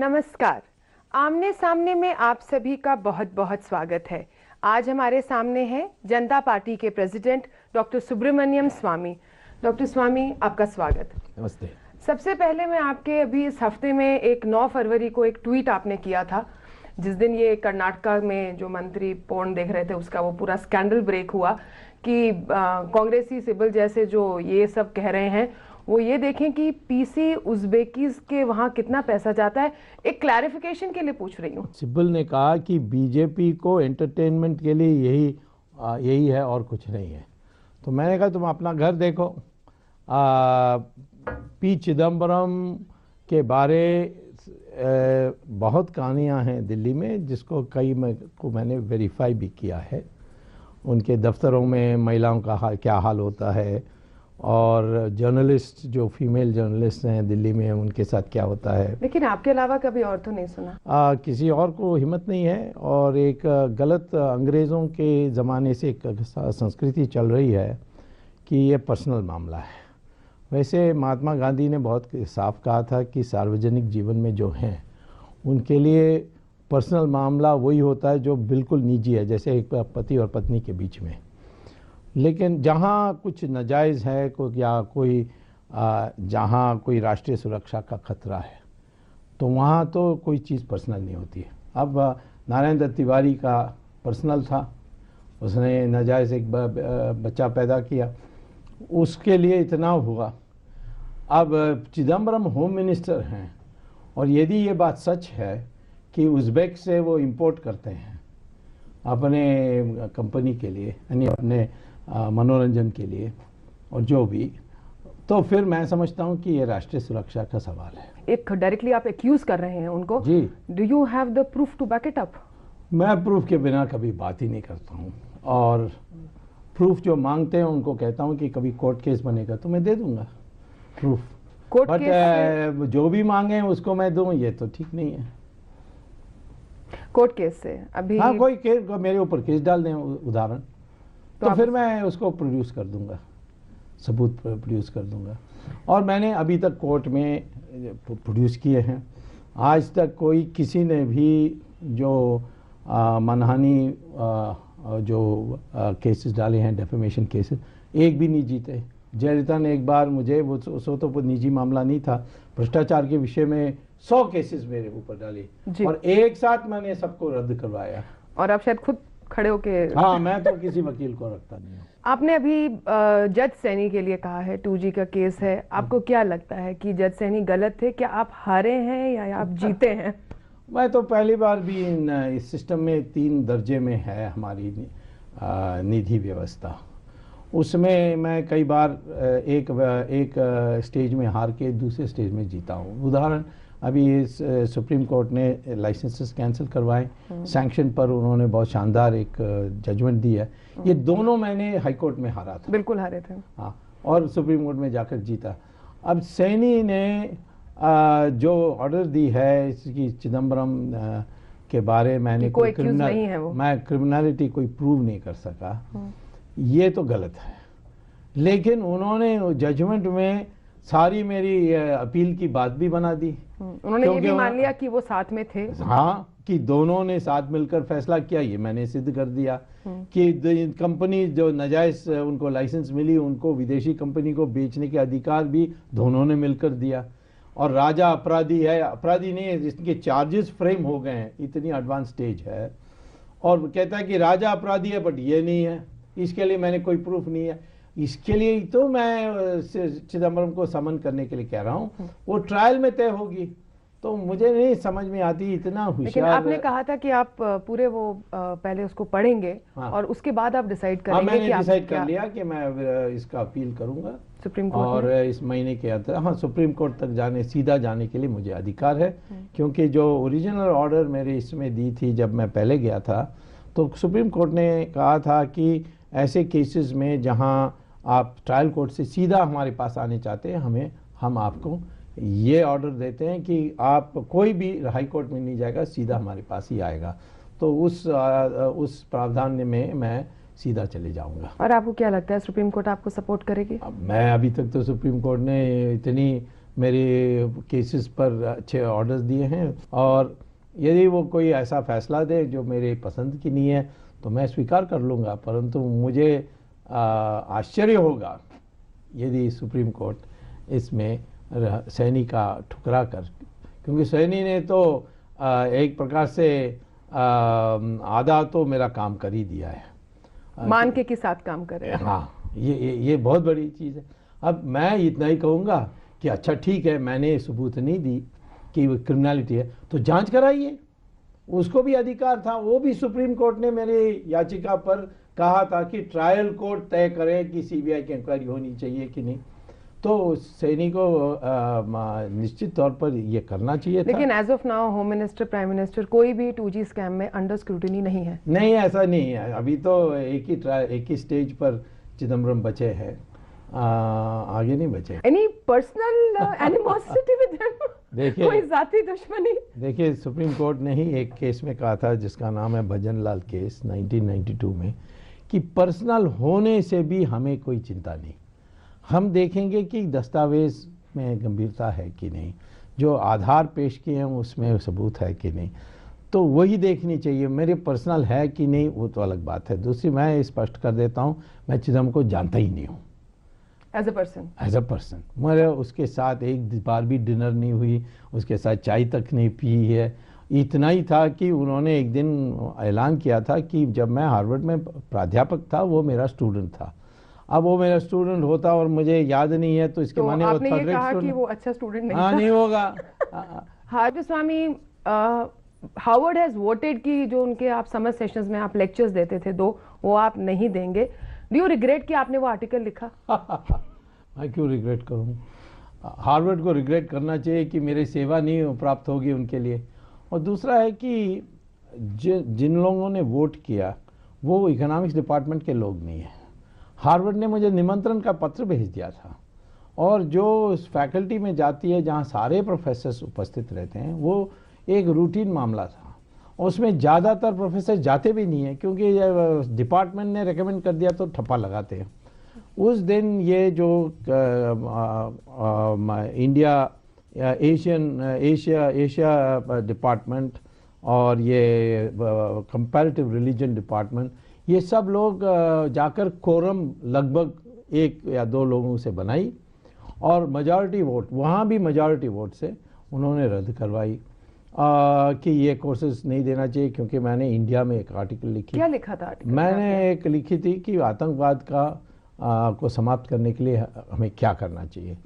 नमस्कार। आमने सामने में आप सभी का बहुत बहुत स्वागत है। आज हमारे सामने हैं जनता पार्टी के प्रेसिडेंट डॉक्टर सुब्रमण्यम स्वामी। डॉक्टर स्वामी, आपका स्वागत। नमस्ते। सबसे पहले मैं आपके अभी इस हफ्ते में एक 9 फरवरी को एक ट्वीट आपने किया था, जिस दिन ये कर्नाटका में जो मंत्री पोर्न देख रहे थे उसका वो पूरा स्कैंडल ब्रेक हुआ कि कांग्रेसी सिब्बल जैसे जो ये सब कह रहे हैं वो ये देखें कि पीसी उज़्बेकीज़ के वहाँ कितना पैसा जाता है। एक क्लैरिफिकेशन के लिए पूछ रही हूँ। सिब्बल ने कहा कि बीजेपी को एंटरटेनमेंट के लिए यही है और कुछ नहीं है। तो मैंने कहा तुम अपना घर देखो। पी चिदम्बरम के बारे बहुत कहानियाँ हैं दिल्ली में, जिसको मैंने वेरीफाई भी किया है। उनके दफ्तरों में महिलाओं का क्या हाल होता है और जर्नलिस्ट जो फीमेल जर्नलिस्ट हैं दिल्ली में उनके साथ क्या होता है। लेकिन आपके अलावा कभी और तो नहीं सुना। किसी और को हिम्मत नहीं है। और एक गलत अंग्रेज़ों के ज़माने से एक संस्कृति चल रही है कि ये पर्सनल मामला है। वैसे महात्मा गांधी ने बहुत साफ कहा था कि सार्वजनिक जीवन में जो हैं उनके लिए पर्सनल मामला वही होता है जो बिल्कुल निजी है, जैसे एक पति और पत्नी के बीच में। लेकिन जहाँ कुछ नाजायज़ है जहाँ कोई राष्ट्रीय सुरक्षा का खतरा है तो वहाँ तो कोई चीज़ पर्सनल नहीं होती है। अब नारायण दत्त तिवारी का पर्सनल था, उसने नाजायज़ एक बच्चा पैदा किया, उसके लिए इतना हुआ। अब चिदम्बरम होम मिनिस्टर हैं और यदि ये बात सच है कि उज़्बेक से वो इंपोर्ट करते हैं अपने कंपनी के लिए, यानी अपने मनोरंजन के लिए और जो भी, तो फिर मैं समझता हूँ कि ये राष्ट्रीय सुरक्षा का सवाल है। एक डायरेक्टली आप एक्यूज कर रहे हैं उनको। जी। Do you have the proof to back it up? मैं प्रूफ के बिना कभी बात ही नहीं करता हूँ और प्रूफ जो मांगते हैं उनको कहता हूँ कि कभी कोर्ट केस बनेगा तो मैं दे दूंगा प्रूफ। बट जो भी मांगे उसको मैं दूं, ये तो ठीक नहीं है। कोर्ट केस से अभी हाँ, कोई केस मेरे ऊपर केस डाल दें उदाहरण, तो फिर मैं उसको प्रोड्यूस कर दूंगा, सबूत प्रोड्यूस कर दूंगा। और मैंने अभी तक कोर्ट में प्रोड्यूस किए हैं। आज तक कोई किसी ने भी जो मनहानि जो केसेस डाले हैं, डेफेमेशन केसेस, एक भी नहीं जीते। जयललिता ने एक बार मुझे वो तो निजी मामला नहीं था, भ्रष्टाचार के विषय में 100 केसेस मेरे ऊपर डाले और एक साथ मैंने सबको रद्द करवाया। और आप शायद खुद खड़े होके। हाँ, मैं तो किसी वकील को रखता नहीं हूँ। आपने अभी जज सैनी के लिए कहा है, 2G का केस है, आपको क्या लगता है कि जज सैनी गलत थे? क्या आप हारे हैं या आप जीते हैं? मैं तो पहली बार भी इस सिस्टम में 3 दर्जे में है हमारी निधि व्यवस्था, उसमें मैं कई बार एक स्टेज में हार के दूसरे स्टेज में जीता हूँ। उदाहरण, अभी सुप्रीम कोर्ट ने लाइसेंसेस कैंसिल करवाए, सैंक्शन पर उन्होंने बहुत शानदार एक जजमेंट दी है। ये दोनों मैंने हाई कोर्ट में हारा था। बिल्कुल हारे थे। हाँ, और सुप्रीम कोर्ट में जाकर जीता। अब सैनी ने जो ऑर्डर दी है इसकी चिदम्बरम के बारे में, मैं क्रिमिनलिटी कोई प्रूव नहीं कर सका, ये तो गलत है। लेकिन उन्होंने जजमेंट में सारी मेरी अपील की बात भी बना दी। उन्होंने ये भी मान लिया कि वो साथ में थे। हाँ, कि दोनों ने साथ मिलकर फैसला किया, ये मैंने सिद्ध कर दिया कि कंपनी जो नाजायज उनको लाइसेंस मिली उनको विदेशी कंपनी को बेचने के अधिकार भी दोनों ने मिलकर दिया। और राजा अपराधी है, अपराधी नहीं है, जिसके चार्जेस फ्रेम हो गए हैं, इतनी एडवांस स्टेज है, और कहता है कि राजा अपराधी है बट ये नहीं है, इसके लिए मैंने कोई प्रूफ नहीं है। इसके लिए तो मैं चिदम्बरम को समन करने के लिए कह रहा हूँ, वो ट्रायल में तय होगी। तो मुझे नहीं समझ में आती इतना होशियार। लेकिन आपने कहा था कि आप पूरे वो पहले उसको पढ़ेंगे। हाँ। और उसके बाद आप डिसाइड करेंगे। मैंने डिसाइड कर लिया कि मैं इसका अपील करूंगा सुप्रीम कोर्ट और इस महीने के अंदर, हाँ, सुप्रीम कोर्ट तक सीधा जाने के लिए मुझे अधिकार है। क्योंकि जो ओरिजिनल ऑर्डर मेरे इसमें दी थी जब मैं पहले गया था, तो सुप्रीम कोर्ट ने कहा था कि ऐसे केसेस में जहां आप ट्रायल कोर्ट से सीधा हमारे पास आने चाहते हैं, हम आपको ये ऑर्डर देते हैं कि आप कोई भी हाई कोर्ट में नहीं जाएगा, सीधा हमारे पास ही आएगा। तो उस प्रावधान में मैं सीधा चले जाऊंगा। और आपको क्या लगता है सुप्रीम कोर्ट आपको सपोर्ट करेगी? मैं अभी तक तो सुप्रीम कोर्ट ने इतनी मेरे केसेस पर अच्छे ऑर्डर्स दिए हैं, और यदि वो कोई ऐसा फैसला दे जो मेरे पसंद की नहीं है तो मैं स्वीकार कर लूँगा। परंतु मुझे आश्चर्य होगा यदि सुप्रीम कोर्ट इसमें सैनी का ठुकरा कर, क्योंकि सैनी ने तो एक प्रकार से आधा तो मेरा काम कर ही दिया है, मान के साथ काम कर रहे हैं। हाँ, ये बहुत बड़ी चीज़ है। अब मैं इतना ही कहूँगा कि अच्छा ठीक है, मैंने सबूत नहीं दी कि वो क्रिमिनलिटी है तो जांच कराइए, उसको भी अधिकार था। वो भी सुप्रीम कोर्ट ने मेरी याचिका पर कहा था कि ट्रायल कोर्ट तय करे कि सीबीआई की इंक्वायरी होनी चाहिए कि नहीं। तो सैनी को निश्चित तौर पर ये करना चाहिए था। लेकिन as of now home minister, prime minister कोई भी 2G स्कैम में अंडर स्क्रूटिनी नहीं है। नहीं, ऐसा नहीं है। अभी तो एक ही स्टेज पर चिदम्बरम बचे हैं, आगे नहीं बचे। Any personal animosity with him? देखिए, कोई जाती दुश्मनी? देखिए, सुप्रीम कोर्ट ने ही एक केस में कहा था जिसका नाम है भजन लाल केस 1992 में, कि पर्सनल होने से भी हमें कोई चिंता नहीं, हम देखेंगे कि दस्तावेज में गंभीरता है कि नहीं, जो आधार पेश किए हैं उसमें सबूत है कि नहीं, तो वही देखनी चाहिए। मेरे पर्सनल है कि नहीं वो तो अलग बात है। दूसरी, मैं स्पष्ट कर देता हूँ, मैं चिदम्बरम को जानता ही नहीं हूँ एज अ पर्सन। मेरे उसके साथ एक बार भी डिनर नहीं हुई, उसके साथ चाय तक नहीं पी है। इतना ही था कि उन्होंने एक दिन ऐलान किया था कि जब मैं हार्वर्ड में प्राध्यापक था वो मेरा स्टूडेंट था। अब वो मेरा स्टूडेंट होता और मुझे याद नहीं है तो इसके माने आपने ये कहा कि वो अच्छा स्टूडेंट नहीं था? नहीं होगा। Harvard Swami, Harvard has voted कि जो उनके आप समर सेशंस में आप लेक्चर्स देते थे वो आप नहीं देंगे। डू यू रिग्रेट कि आपने वो आर्टिकल लिखा? मैं क्यों रिग्रेट करूं? हार्वर्ड को रिग्रेट करना चाहिए कि मेरी सेवा नहीं प्राप्त होगी उनके लिए। और दूसरा है कि जिन लोगों ने वोट किया वो इकोनॉमिक्स डिपार्टमेंट के लोग नहीं हैं। हार्वर्ड ने मुझे निमंत्रण का पत्र भेज दिया था, और जो फैकल्टी में जाती है जहां सारे प्रोफेसर्स उपस्थित रहते हैं वो एक रूटीन मामला था। उसमें ज़्यादातर प्रोफेसर जाते भी नहीं है क्योंकि डिपार्टमेंट ने रेकमेंड कर दिया तो ठप्पा लगाते हैं। उस दिन ये जो एशिया डिपार्टमेंट और ये कंपैरेटिव रिलीजन डिपार्टमेंट, ये सब लोग जाकर कोरम लगभग 1 या 2 लोगों से बनाई, और मेजॉरिटी वोट, वहाँ भी मेजॉरिटी वोट से उन्होंने रद्द करवाई कि ये कोर्सेज नहीं देना चाहिए। क्योंकि मैंने इंडिया में एक आर्टिकल लिखी। क्या लिखा था आर्टिकल? मैंने एक लिखी थी कि आतंकवाद को समाप्त करने के लिए हमें क्या करना चाहिए।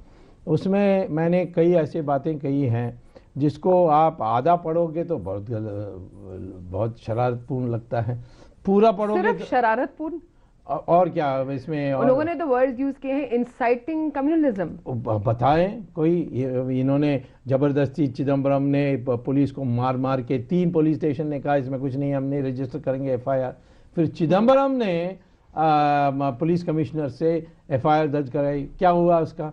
उसमें मैंने कई ऐसी बातें कही हैं जिसको आप आधा पढ़ोगे तो बहुत शरारतपूर्ण लगता है, पूरा पढ़ोगे सिर्फ तो शरारतपूर्ण? और क्या इसमें? उन लोगों ने तो वर्ड्स यूज किए हैं, इंसाइटिंग कम्युनलिज्म। बताएं कोई। इन्होंने जबरदस्ती, चिदम्बरम ने पुलिस को मार मार के 3 पुलिस स्टेशन ने कहा इसमें कुछ नहीं, हम नहीं रजिस्टर करेंगे FIR। फिर चिदम्बरम ने पुलिस कमिश्नर से FIR दर्ज कराई। क्या हुआ उसका?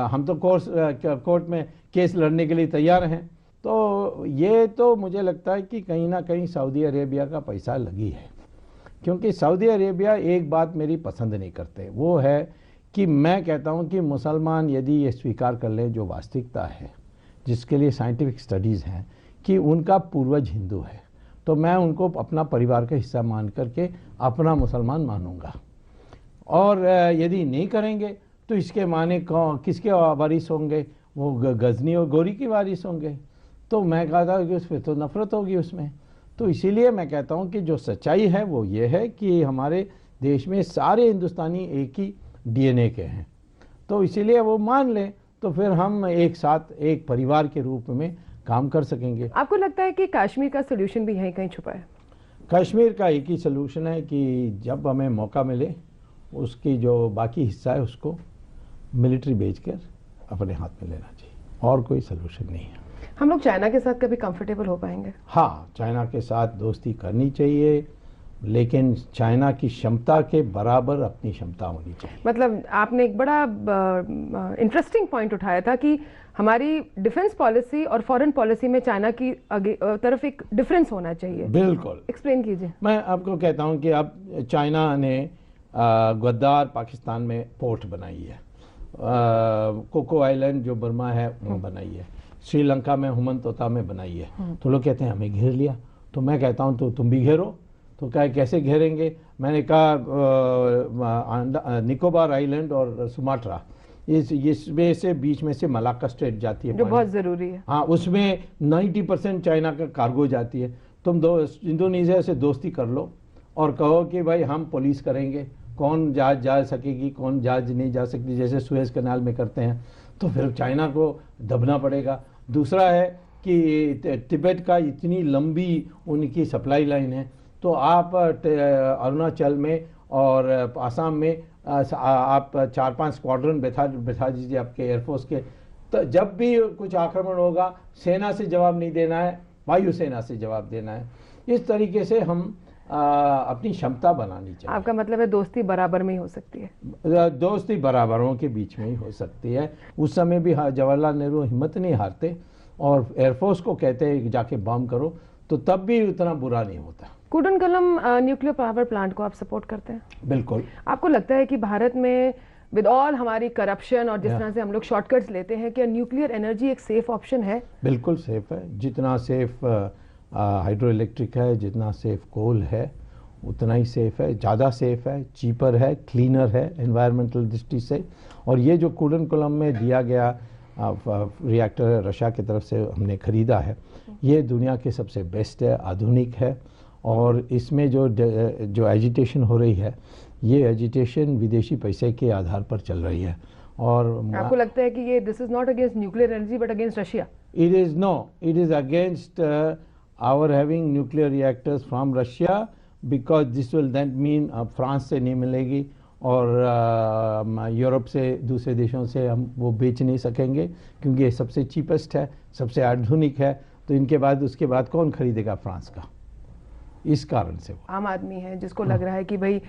हम तो कोर्ट में केस लड़ने के लिए तैयार हैं। तो ये तो मुझे लगता है कि कहीं ना कहीं सऊदी अरेबिया का पैसा लगी है, क्योंकि सऊदी अरेबिया एक बात मेरी पसंद नहीं करते, वो है कि मैं कहता हूँ कि मुसलमान यदि ये स्वीकार कर लें जो वास्तविकता है, जिसके लिए साइंटिफिक स्टडीज़ हैं कि उनका पूर्वज हिंदू है, तो मैं उनको अपना परिवार का हिस्सा मान करके अपना मुसलमान मानूंगा। और यदि नहीं करेंगे तो इसके माने किसके वारिस होंगे? वो गजनी और गौरी की वारिस होंगे। तो मैं कहा था कि उस पर तो नफरत होगी उसमें। तो इसीलिए मैं कहता हूं कि जो सच्चाई है वो ये है कि हमारे देश में सारे हिंदुस्तानी एक ही DNA के हैं, तो इसीलिए वो मान लें तो फिर हम एक साथ एक परिवार के रूप में काम कर सकेंगे। आपको लगता है कि कश्मीर का सोल्यूशन भी यहीं कहीं छुपा है? कश्मीर का एक ही सोल्यूशन है कि जब हमें मौका मिले उसकी जो बाकी हिस्सा है उसको मिलिट्री भेजकर अपने हाथ में लेना चाहिए, और कोई सोल्यूशन नहीं है। हम लोग चाइना के साथ कभी कंफर्टेबल हो पाएंगे? हाँ, चाइना के साथ दोस्ती करनी चाहिए, लेकिन चाइना की क्षमता के बराबर अपनी क्षमता होनी चाहिए। मतलब आपने एक बड़ा इंटरेस्टिंग पॉइंट उठाया था कि हमारी डिफेंस पॉलिसी और फॉरेन पॉलिसी में चाइना की तरफ एक डिफरेंस होना चाहिए। बिल्कुल, एक्सप्लेन कीजिए। मैं आपको कहता हूं कि अब चाइना ने गद्दार पाकिस्तान में पोर्ट बनाई है, कोको आइलैंड जो बर्मा है वो बनाई है, श्रीलंका में हुमनतोता में बनाई है। तो लोग कहते हैं हमें घेर लिया, तो मैं कहता हूँ तो तुम भी घेरो। तो क्या कैसे घेरेंगे? मैंने कहा निकोबार आइलैंड और सुमात्रा, इसमें से बीच में से मलाक्का स्ट्रेट जाती है जो बहुत जरूरी है। हाँ, उसमें 90% चाइना का कार्गो जाती है। तुम इंडोनेशिया से दोस्ती कर लो और कहो कि भाई हम पुलिस करेंगे, कौन जहाज जा सकेगी कौन जहाज नहीं जा सकती, जैसे सुएज कनाल में करते हैं। तो फिर चाइना को दबना पड़ेगा। दूसरा है कि तिब्बत का इतनी लंबी उनकी सप्लाई लाइन है, तो आप अरुणाचल में और आसाम में आप 4-5 स्क्वाड्रन बैठा दीजिए आपके एयरफोर्स के। तो जब भी कुछ आक्रमण होगा, सेना से जवाब नहीं देना है, वायुसेना से जवाब देना है। इस तरीके से हम अपनी क्षमता बनानी चाहिए। आपका मतलब है दोस्ती बराबर में ही हो सकती है? दोस्ती बराबरों के बीच में ही हो सकती है। उस समय भी जवाहरलाल नेहरू हिम्मत नहीं हारते और एयरफोर्स को कहते हैं जाके बम करो, तो तब भी उतना बुरा नहीं होता। कूडनकलम न्यूक्लियर पावर प्लांट को आप सपोर्ट करते हैं? बिल्कुल। आपको लगता है कि भारत में विद ऑल हमारी करप्शन और जिस तरह से हम लोग शॉर्टकट्स लेते हैं, क्या न्यूक्लियर एनर्जी एक सेफ ऑप्शन है? बिल्कुल सेफ है। जितना सेफ हाइड्रो इलेक्ट्रिक है, जितना सेफ कोल है, उतना ही सेफ है, ज़्यादा सेफ है, चीपर है, क्लीनर है एनवायरमेंटल दृष्टि से। और ये जो कूडनकुलम में दिया गया रिएक्टर रशिया की तरफ से हमने ख़रीदा है, ये दुनिया के सबसे बेस्ट है, आधुनिक है। और इसमें जो एजिटेशन हो रही है, ये एजिटेशन विदेशी पैसे के आधार पर चल रही है। और आपको लगता है कि ये this is not against nuclear energy but against Russia? It is against our having nuclear reactors from Russia, because this will that mean France से नहीं मिलेगी और यूरोप से, दूसरे देशों से हम वो बेच नहीं सकेंगे, क्योंकि ये सबसे चीपेस्ट है, सबसे आधुनिक है। तो इनके बाद उसके बाद कौन खरीदेगा फ्रांस का? इस कारण से आम आदमी है जिसको लग रहा है कि भाई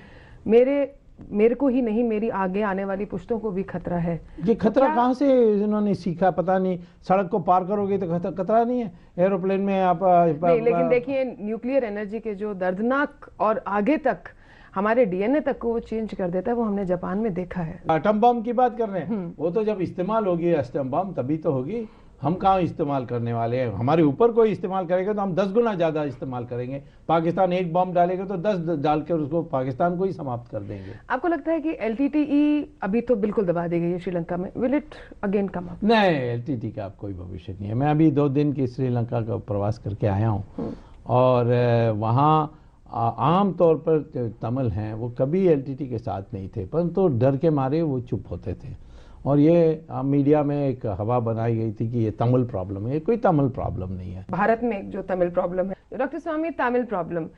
मेरे को ही नहीं, मेरी आगे आने वाली पुश्तों को भी खतरा है। ये खतरा कहाँ से इन्होंने सीखा पता नहीं। सड़क को पार करोगे तो खतरा नहीं है, एरोप्लेन में आप नहीं, लेकिन देखिए न्यूक्लियर एनर्जी के जो दर्दनाक और आगे तक हमारे डीएनए तक को वो चेंज कर देता है, वो हमने जापान में देखा है। एटम बम की बात कर रहे हैं, वो तो जब इस्तेमाल होगी एटम बम तभी तो होगी। हम कहाँ इस्तेमाल करने वाले हैं? हमारे ऊपर कोई इस्तेमाल करेगा तो हम 10 गुना ज़्यादा इस्तेमाल करेंगे। पाकिस्तान एक बम डालेगा तो 10 डाल कर उसको पाकिस्तान को ही समाप्त कर देंगे। आपको लगता है कि LTTE अभी तो बिल्कुल दबा दी गई है श्रीलंका में, will it again come up? नहीं, LTTE का कोई भविष्य नहीं है। मैं अभी 2 दिन की श्रीलंका का प्रवास करके आया हूँ और वहाँ आम तौर पर तमिल हैं, वो कभी LTTE के साथ नहीं थे, परंतु डर के मारे वो चुप होते थे। और ये मीडिया में एक हवा बनाई गई थी कि ये तमिल प्रॉब्लम है। ये कोई तमिल प्रॉब्लम नहीं है। भारत में जो तमिल प्रॉब्लम है, डॉक्टर स्वामी, तमिल प्रॉब्लम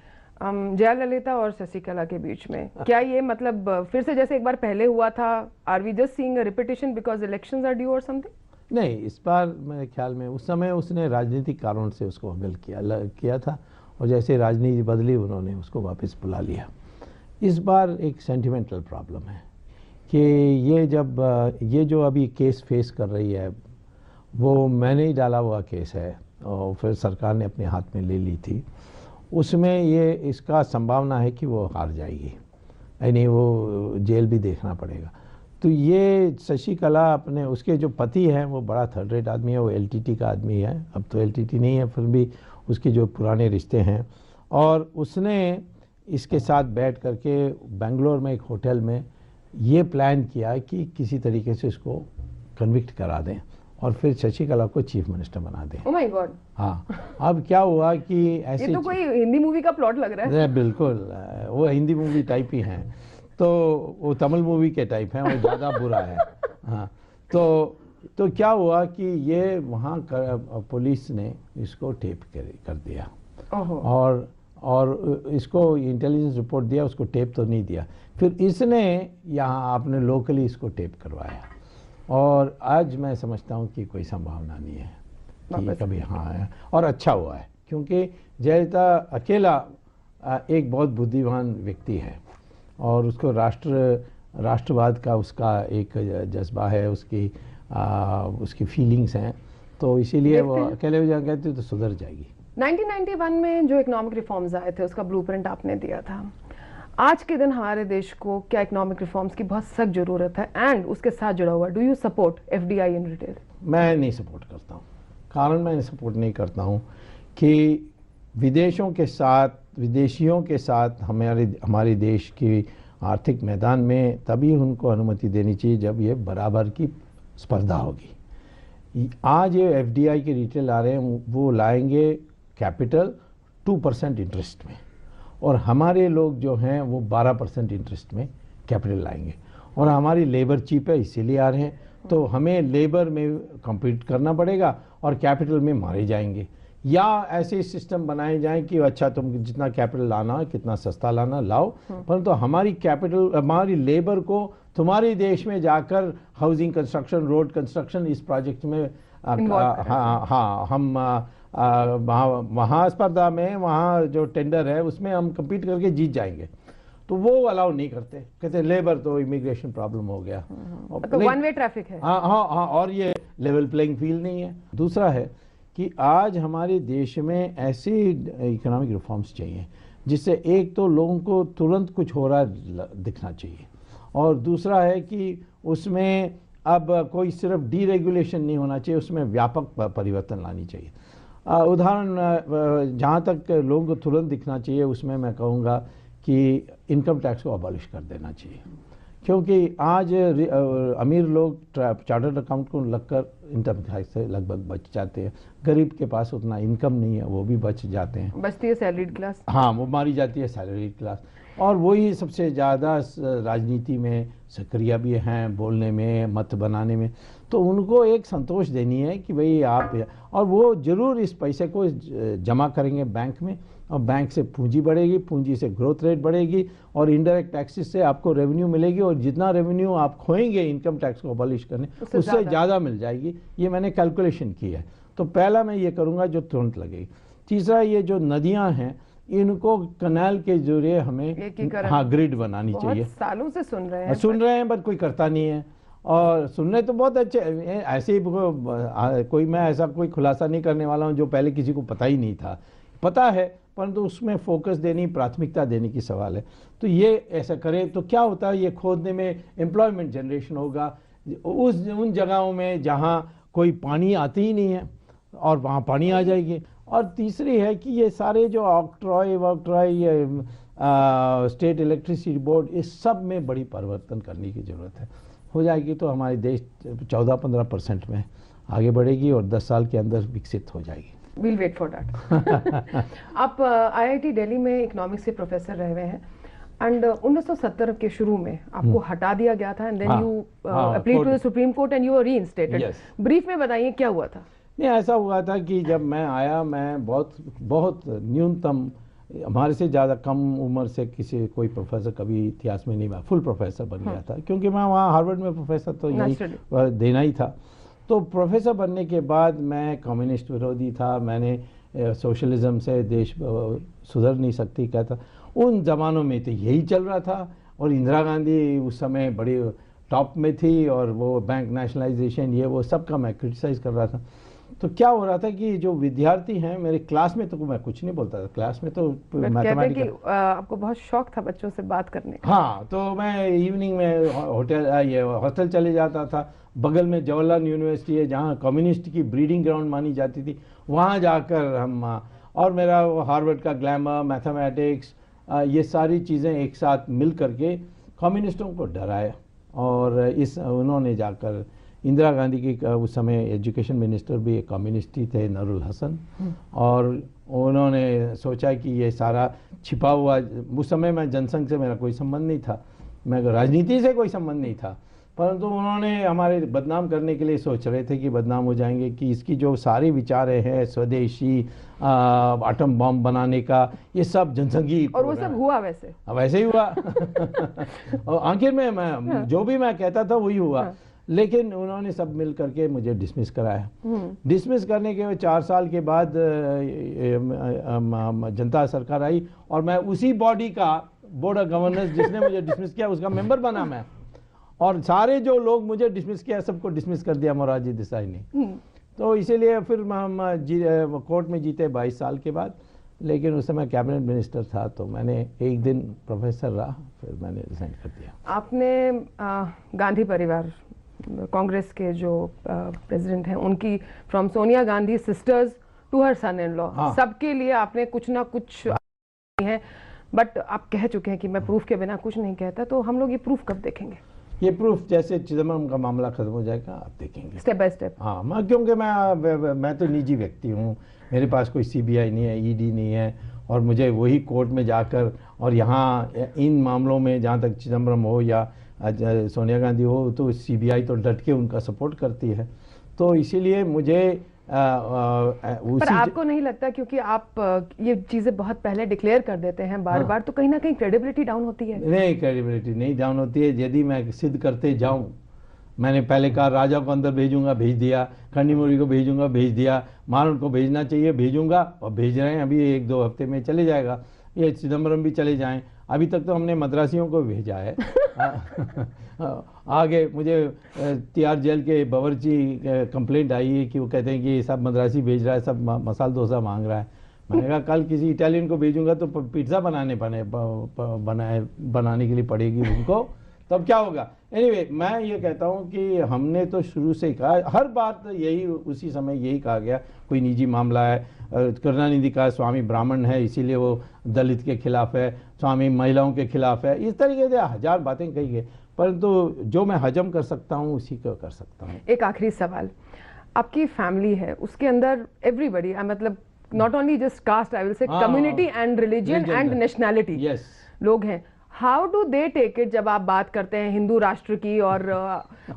जयललिता और शशिकला के बीच में, क्या ये मतलब फिर से जैसे एक बार पहले हुआ था? Are we just seeing a repetition because elections are due और समथिंग? नहीं, इस बार मेरे ख्याल में उस समय उसने राजनीतिक कारणों से उसको हगल किया था और जैसे राजनीति बदली उन्होंने उसको वापस बुला लिया। इस बार एक सेंटिमेंटल प्रॉब्लम है कि ये जो अभी केस फेस कर रही है, वो मैंने ही डाला हुआ केस है और फिर सरकार ने अपने हाथ में ले ली थी। उसमें ये इसका संभावना है कि वो हार जाएगी, यानी वो जेल भी देखना पड़ेगा। तो ये शशिकला अपने, उसके जो पति हैं वो बड़ा थर्ड रेट आदमी है, वो LTTE का आदमी है, अब तो LTTE नहीं है, फिर भी उसके जो पुराने रिश्ते हैं। और उसने इसके साथ बैठ करके बेंगलोर में एक होटल में ये प्लान किया कि किसी तरीके से इसको कन्विक्ट करा दें और फिर शशिकला को चीफ मिनिस्टर बना दें। Oh my God. हाँ, अब क्या हुआ कि ऐसे, ये तो कोई हिंदी मूवी का प्लॉट लग रहा है। बिल्कुल, वो हिंदी मूवी टाइप ही हैं, तो वो तमिल मूवी के टाइप हैं, वो ज़्यादा बुरा है। हाँ, तो क्या हुआ कि ये वहाँ पुलिस ने इसको टेप कर दिया और इसको इंटेलिजेंस रिपोर्ट दिया, उसको टेप तो नहीं दिया। फिर इसने यहाँ आपने लोकली इसको टेप करवाया और आज मैं समझता हूँ कि कोई संभावना नहीं है कि कभी हाँ है। और अच्छा हुआ है, क्योंकि जयललिता अकेला एक बहुत बुद्धिमान व्यक्ति है और उसको राष्ट्रवाद का उसका एक जज्बा है, उसकी फीलिंग्स हैं, तो इसीलिए वो अकेले हो जाएंगे तो सुधर जाएगी। 1991 में जो इकोनॉमिक रिफॉर्म्स आए थे उसका ब्लूप्रिंट आपने दिया था। आज के दिन हमारे देश को क्या इकोनॉमिक रिफॉर्म्स की बहुत सख्त जरूरत है, एंड उसके साथ जुड़ा हुआ, do you support FDI in retail? मैं नहीं सपोर्ट करता हूँ। कारण मैं सपोर्ट नहीं करता हूँ कि विदेशियों के साथ हमारे देश की आर्थिक मैदान में तभी उनको अनुमति देनी चाहिए जब ये बराबर की स्पर्धा होगी। आज ये एफडीआई के रिटेल आ रहे हैं, वो लाएंगे कैपिटल 2% इंटरेस्ट में, और हमारे लोग जो हैं वो 12% इंटरेस्ट में कैपिटल लाएंगे, और हमारी लेबर चीप है इसीलिए आ रहे हैं। तो हमें लेबर में कम्पीट करना पड़ेगा और कैपिटल में मारे जाएंगे। या ऐसे सिस्टम बनाए जाएं कि अच्छा तुम जितना कैपिटल लाना, कितना सस्ता लाना लाओ, परंतु हमारी लेबर को तुम्हारे देश में जाकर हाउसिंग कंस्ट्रक्शन, रोड कंस्ट्रक्शन, इस प्रोजेक्ट में हम वहाँ स्पर्धा में, वहाँ जो टेंडर है उसमें हम कम्पीट करके जीत जाएंगे। तो वो अलाउ नहीं करते, कहते लेबर तो इमिग्रेशन प्रॉब्लम हो गया, तो वन वे ट्रैफिक है। हाँ, और ये लेवल प्लेइंग फील्ड नहीं है। दूसरा है कि आज हमारे देश में ऐसे इकोनॉमिक रिफॉर्म्स चाहिए जिससे एक तो लोगों को तुरंत कुछ हो रहा दिखना चाहिए, और दूसरा है कि उसमें अब कोई सिर्फ डीरेगुलेशन नहीं होना चाहिए, उसमें व्यापक परिवर्तन लानी चाहिए। उदाहरण जहाँ तक लोगों को तुरंत दिखना चाहिए, उसमें मैं कहूँगा कि इनकम टैक्स को अबॉलिश कर देना चाहिए, क्योंकि आज अमीर लोग चार्टर्ड अकाउंट को लगकर इनकम टैक्स से लगभग बच जाते हैं। गरीब के पास उतना इनकम नहीं है, वो भी बच जाते हैं। बचती है सैलरीड क्लास। हाँ, वो मारी जाती है सैलरीड क्लास, और वही सबसे ज़्यादा राजनीति में सक्रिय भी हैं, बोलने में, मत बनाने में। तो उनको एक संतोष देनी है कि भाई आप, और वो ज़रूर इस पैसे को जमा करेंगे बैंक में, और बैंक से पूंजी बढ़ेगी, पूंजी से ग्रोथ रेट बढ़ेगी, और इनडायरेक्ट टैक्सेस से आपको रेवेन्यू मिलेगी, और जितना रेवेन्यू आप खोएंगे इनकम टैक्स को अबॉलिश करने, उससे ज़्यादा मिल जाएगी। ये मैंने कैलकुलेशन की है। तो पहला मैं ये करूँगा जो तुरंत लगेगी। तीसरा, ये जो नदियाँ हैं इनको कनाल के जरिए हमें ग्रिड बनानी चाहिए। सालों से सुन रहे हैं बट कोई करता नहीं है, और सुनने तो बहुत अच्छे, ऐसे ही कोई, मैं ऐसा कोई खुलासा नहीं करने वाला हूँ जो पहले किसी को पता ही नहीं था, पता है, परंतु उसमें फोकस देनी, प्राथमिकता देने की सवाल है। तो ये ऐसा करें तो क्या होता है, ये खोदने में एम्प्लॉयमेंट जनरेशन होगा उन जगहों में जहाँ कोई पानी आती ही नहीं है, और वहाँ पानी आ जाएगी। और तीसरी है कि ये सारे जो ऑक्ट्रॉय स्टेट इलेक्ट्रिसिटी बोर्ड, इस सब में बड़ी परिवर्तन करने की ज़रूरत है। हो जाएगी तो हमारे देश 14-15% में आगे बढ़ेगी और 10 साल के अंदर विकसित हो जाएगी। We'll wait for that. आप IIT दिल्ली में इकोनॉमिक्स के प्रोफेसर रहे हुए हैं, एंड 1970 के शुरू में आपको हटा दिया गया था, and then you appealed to the supreme court and you were reinstated. Brief में बताइए क्या हुआ था। नहीं, ऐसा हुआ था कि जब मैं आया, मैं बहुत न्यूनतम, हमारे से ज़्यादा कम उम्र से कोई प्रोफेसर कभी इतिहास में नहीं हुआ, फुल प्रोफेसर बन गया था, क्योंकि मैं वहाँ हार्वर्ड में प्रोफेसर तो यही देना ही था। तो प्रोफेसर बनने के बाद मैं कम्युनिस्ट विरोधी था, मैंने सोशलिज्म से देश सुधर नहीं सकती कहता। उन ज़मानों में तो यही चल रहा था, और इंदिरा गांधी उस समय बड़ी टॉप में थी, और वो बैंक नेशनलाइजेशन ये वो सब का मैं क्रिटिसाइज़ कर रहा था। तो क्या हो रहा था कि जो विद्यार्थी हैं मेरे क्लास में, तो मैं कुछ नहीं बोलता था, क्लास में तो मैथमेटिक्स, आपको बहुत शौक था बच्चों से बात करने का। हाँ, तो मैं इवनिंग में हॉस्टल चले जाता था। बगल में जवाहरलाल यूनिवर्सिटी है जहाँ कम्युनिस्ट की ब्रीडिंग ग्राउंड मानी जाती थी, वहाँ जाकर हम, और मेरा हार्वर्ड का ग्लैमर, मैथमेटिक्स, ये सारी चीज़ें एक साथ मिल करके कम्युनिस्टों को डराया। और उन्होंने जाकर इंदिरा गांधी की, उस समय एजुकेशन मिनिस्टर भी एक कम्युनिस्ट ही थे, नूरुल हसन, और उन्होंने सोचा कि ये सारा छिपा हुआ, उस समय मैं जनसंघ से मेरा कोई संबंध नहीं था, मैं राजनीति से कोई संबंध नहीं था, परंतु उन्होंने हमारे बदनाम करने के लिए सोच रहे थे कि बदनाम हो जाएंगे, कि इसकी जो सारी विचारें हैं स्वदेशी, एटम बम बनाने का, ये सब जनसंघी, और वो सब हुआ वैसे ही हुआ। और आखिर में मैं जो भी मैं कहता था वही हुआ। लेकिन उन्होंने सब मिल करके मुझे डिसमिस कराया। डिसमिस करने के 4 साल के बाद जनता सरकार आई, और मैं उसी बॉडी का, बोर्ड ऑफ गवर्नर्स जिसने मुझे डिसमिस किया, उसका मेंबर बना मैं, और सारे जो लोग मुझे डिसमिस किया सबको डिसमिस कर दिया मोरारजी देसाई ने। तो इसीलिए फिर हम कोर्ट में जीते 22 साल के बाद, लेकिन उस समय कैबिनेट मिनिस्टर था, तो मैंने एक दिन प्रोफेसर रहा, फिर मैंने रिजाइन कर दिया। आपने गांधी परिवार, कांग्रेस के जो प्रेसिडेंट हैं, उनकी from Sonia Gandhi sisters to her son in law, सबके लिए आपने कुछ ना कुछ है, बट आप कह चुके हैं कि मैं प्रूफ के बिना कुछ नहीं कहता, तो हम लोग ये प्रूफ कब देखेंगे? ये प्रूफ जैसे चिदम्बरम का मामला खत्म हो जाएगा आप देखेंगे, स्टेप बाय स्टेप। हाँ, क्योंकि मैं तो निजी व्यक्ति हूँ, मेरे पास कोई सीबीआई नहीं है, ईडी नहीं है, और मुझे वही कोर्ट में जाकर और यहाँ इन मामलों में जहाँ तक चिदम्बरम हो या सोनिया गांधी हो, तो सीबीआई तो डट के उनका सपोर्ट करती है, तो इसीलिए मुझे पर आपको नहीं लगता, क्योंकि आप ये चीजें बहुत पहले डिक्लेयर कर देते हैं बार बार, तो कहीं ना कहीं क्रेडिबिलिटी डाउन होती है? नहीं, क्रेडिबिलिटी नहीं डाउन होती है। यदि मैं सिद्ध करते जाऊं, मैंने पहले कहा राजा को अंदर भेजूंगा, भेज दिया, खंडीमुरी को भेजूंगा, भेज दिया, मारण को भेजना चाहिए, भेजूंगा, और भेज रहे हैं, अभी 1-2 हफ्ते में चले जाएगा, ये चिदम्बरम भी चले जाएं। अभी तक तो हमने मद्रासियों को भेजा है। आगे मुझे तिहाड़ जेल के बावर्ची कंप्लेंट आई है कि वो कहते हैं कि ये सब मद्रासी भेज रहा है, सब मसाला डोसा मांग रहा है। मैंने कहा कल किसी इटालियन को भेजूंगा तो पिज्ज़ा बनाने के लिए पड़ेगी उनको, तब क्या होगा। एनीवे, मैं ये कहता हूँ कि हमने तो शुरू से कहा, हर बात यही उसी समय यही कहा गया, कोई निजी मामला है, करुणानिधि का स्वामी ब्राह्मण है इसीलिए वो दलित के खिलाफ है, स्वामी महिलाओं के खिलाफ है, इस तरीके से 1000 बातें कही गई, परंतु जो मैं हजम कर सकता हूँ उसी को कर सकता हूँ। एक आखिरी सवाल, आपकी फैमिली है, उसके अंदर एवरीबडी, मतलब not only just caste, I will say community and religion and nationality लोग हैं, how do they take it जब आप बात करते हैं हिंदू राष्ट्र की, और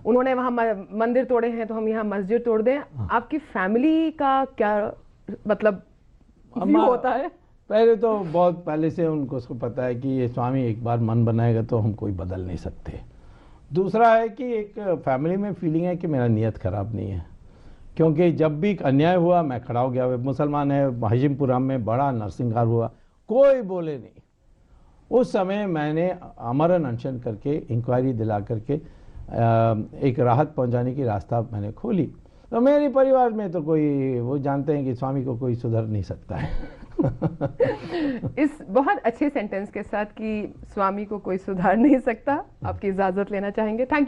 उन्होंने वहाँ मंदिर तोड़े हैं तो हम यहाँ मस्जिद तोड़ दें? आपकी फैमिली का क्या मतलब व्यू होता है? पहले तो बहुत पहले से उनको पता है कि ये स्वामी एक बार मन बनाएगा तो हम कोई बदल नहीं सकते। दूसरा है कि एक फैमिली में फीलिंग है कि मेरा नीयत खराब नहीं है, क्योंकि जब भी अन्याय हुआ मैं खड़ा हो गया। मुसलमान है, हाजिमपुरा में बड़ा नरसंहार हुआ, कोई बोले नहीं। उस समय मैंने आमरण अनशन करके, इंक्वायरी दिला करके एक राहत पहुंचाने की रास्ता मैंने खोली। तो मेरे परिवार में तो कोई, वो जानते हैं कि स्वामी को कोई सुधर नहीं सकता है। इस बहुत अच्छे सेंटेंस के साथ कि स्वामी को कोई सुधार नहीं सकता, आपकी इजाजत लेना चाहेंगे। Thank you.